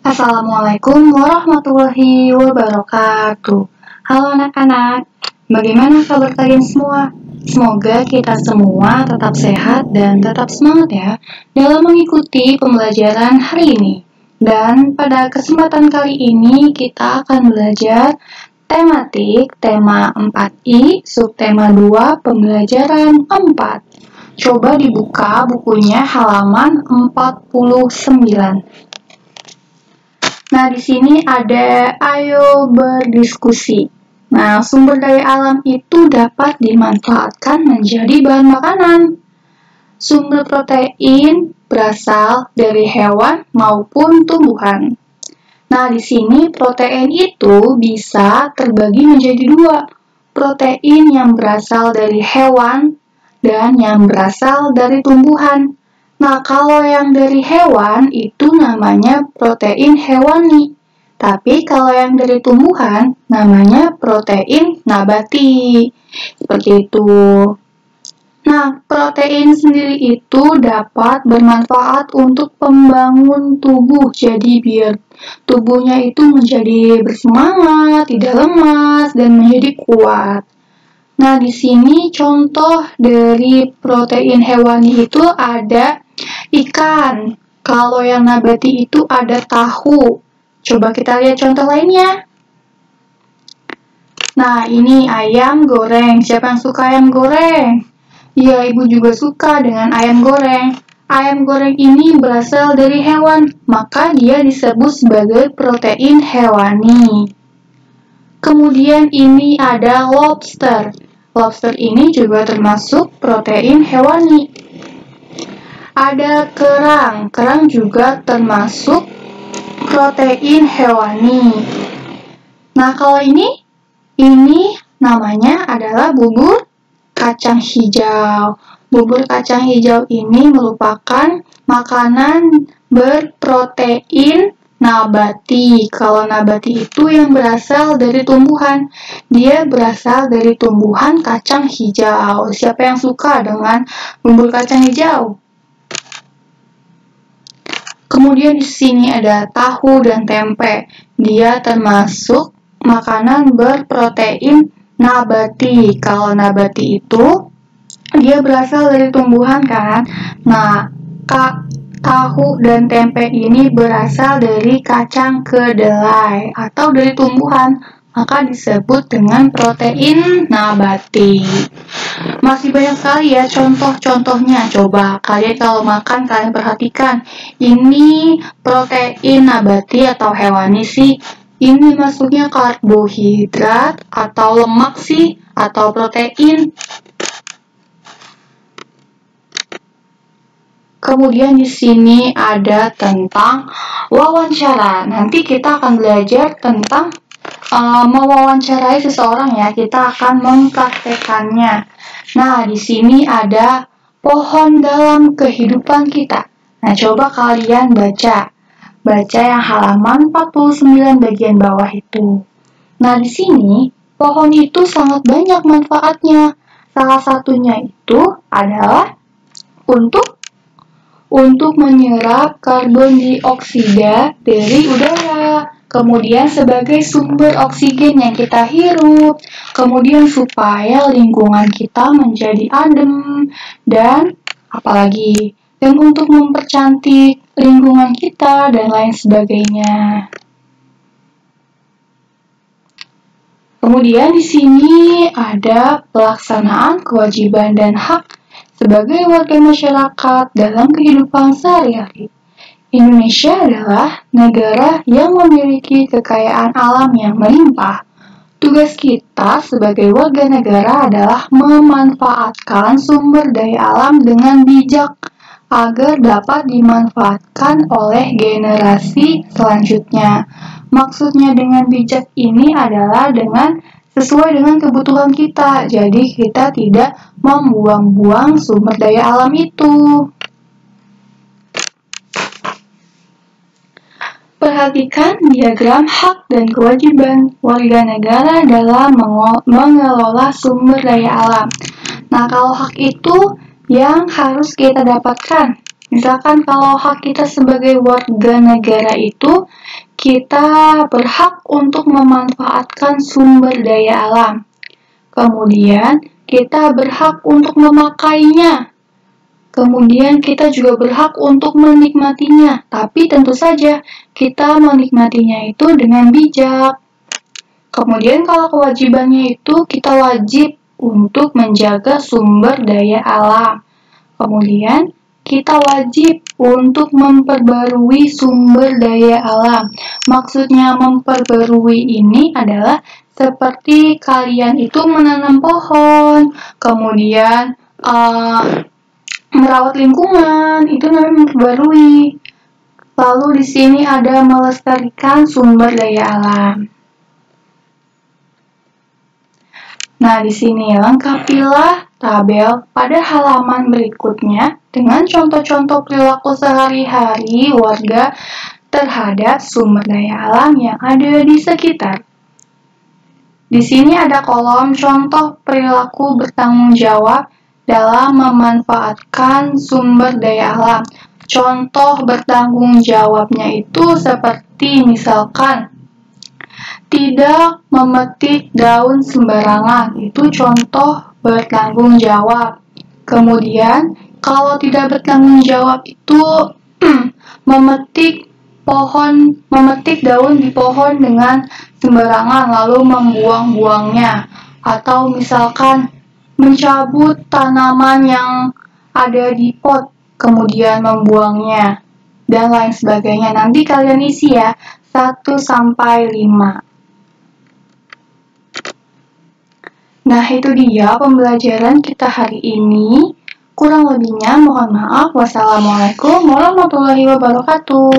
Assalamualaikum warahmatullahi wabarakatuh. Halo anak-anak, bagaimana kabar kalian semua? Semoga kita semua tetap sehat dan tetap semangat ya dalam mengikuti pembelajaran hari ini. Dan pada kesempatan kali ini kita akan belajar tematik tema 4I, subtema 2, pembelajaran 4. Coba dibuka bukunya halaman 49. Nah, di sini ada ayo berdiskusi. Nah, sumber daya alam itu dapat dimanfaatkan menjadi bahan makanan. Sumber protein berasal dari hewan maupun tumbuhan. Nah, di sini protein itu bisa terbagi menjadi dua. Protein yang berasal dari hewan dan yang berasal dari tumbuhan. Nah, kalau yang dari hewan itu namanya protein hewani. Tapi kalau yang dari tumbuhan namanya protein nabati. Seperti itu. Nah, protein sendiri itu dapat bermanfaat untuk pembangun tubuh. Jadi biar tubuhnya itu menjadi bersemangat, tidak lemas, dan menjadi kuat. Nah, di sini contoh dari protein hewani itu ada ikan. Kalau yang nabati itu ada tahu. Coba kita lihat contoh lainnya. Nah, ini ayam goreng. Siapa yang suka ayam goreng? Ya, ibu juga suka dengan ayam goreng. Ayam goreng ini berasal dari hewan, maka dia disebut sebagai protein hewani. Kemudian ini ada lobster. Lobster ini juga termasuk protein hewani. Ada kerang. Kerang juga termasuk protein hewani. Nah, kalau ini namanya adalah bubur kacang hijau. Bubur kacang hijau ini merupakan makanan berprotein nabati. Kalau nabati itu yang berasal dari tumbuhan. Dia berasal dari tumbuhan kacang hijau. Siapa yang suka dengan bubur kacang hijau? Kemudian di sini ada tahu dan tempe. Dia termasuk makanan berprotein nabati. Kalau nabati itu dia berasal dari tumbuhan kan? Nah, tahu dan tempe ini berasal dari kacang kedelai atau dari tumbuhan, maka disebut dengan protein nabati. Masih banyak sekali ya contoh-contohnya. Coba kalian kalau makan kalian perhatikan, ini protein nabati atau hewani sih? Ini masuknya karbohidrat atau lemak sih? Atau protein? Kemudian di sini ada tentang wawancara. Nanti kita akan belajar tentang mewawancarai seseorang ya. Kita akan mempraktekannya. Nah, di sini ada pohon dalam kehidupan kita. Nah, coba kalian baca. Baca yang halaman 49 bagian bawah itu. Nah, di sini pohon itu sangat banyak manfaatnya. Salah satunya itu adalah untuk menyerap karbon dioksida dari udara, kemudian sebagai sumber oksigen yang kita hirup, kemudian supaya lingkungan kita menjadi adem, dan apalagi, dan untuk mempercantik lingkungan kita dan lain sebagainya. Kemudian di sini ada pelaksanaan kewajiban dan hak sebagai warga masyarakat dalam kehidupan sehari-hari. Indonesia adalah negara yang memiliki kekayaan alam yang melimpah. Tugas kita sebagai warga negara adalah memanfaatkan sumber daya alam dengan bijak agar dapat dimanfaatkan oleh generasi selanjutnya. Maksudnya dengan bijak ini adalah sesuai dengan kebutuhan kita. Jadi kita tidak membuang-buang sumber daya alam itu. Perhatikan diagram hak dan kewajiban warga negara dalam mengelola sumber daya alam. Nah, kalau hak itu yang harus kita dapatkan. Misalkan kalau hak kita sebagai warga negara itu, kita berhak untuk memanfaatkan sumber daya alam. Kemudian, kita berhak untuk memakainya. Kemudian, kita juga berhak untuk menikmatinya. Tapi tentu saja, kita menikmatinya itu dengan bijak. Kemudian, kalau kewajibannya itu, kita wajib untuk menjaga sumber daya alam. Kemudian, kita wajib untuk memperbarui sumber daya alam. Maksudnya memperbarui ini adalah seperti kalian itu menanam pohon, kemudian merawat lingkungan, itu namanya memperbarui. Lalu di sini ada melestarikan sumber daya alam. Nah, di sini lengkapilah tabel pada halaman berikutnya dengan contoh-contoh perilaku sehari-hari warga terhadap sumber daya alam yang ada di sekitar. Di sini ada kolom contoh perilaku bertanggung jawab dalam memanfaatkan sumber daya alam. Contoh bertanggung jawabnya itu seperti misalkan tidak memetik daun sembarangan, itu contoh bertanggung jawab. Kemudian, kalau tidak bertanggung jawab itu memetik daun di pohon dengan sembarangan lalu membuang-buangnya. Atau misalkan mencabut tanaman yang ada di pot kemudian membuangnya dan lain sebagainya. Nanti kalian isi ya 1 sampai 5. Nah, itu dia pembelajaran kita hari ini. Kurang lebihnya mohon maaf. Wassalamualaikum warahmatullahi wabarakatuh.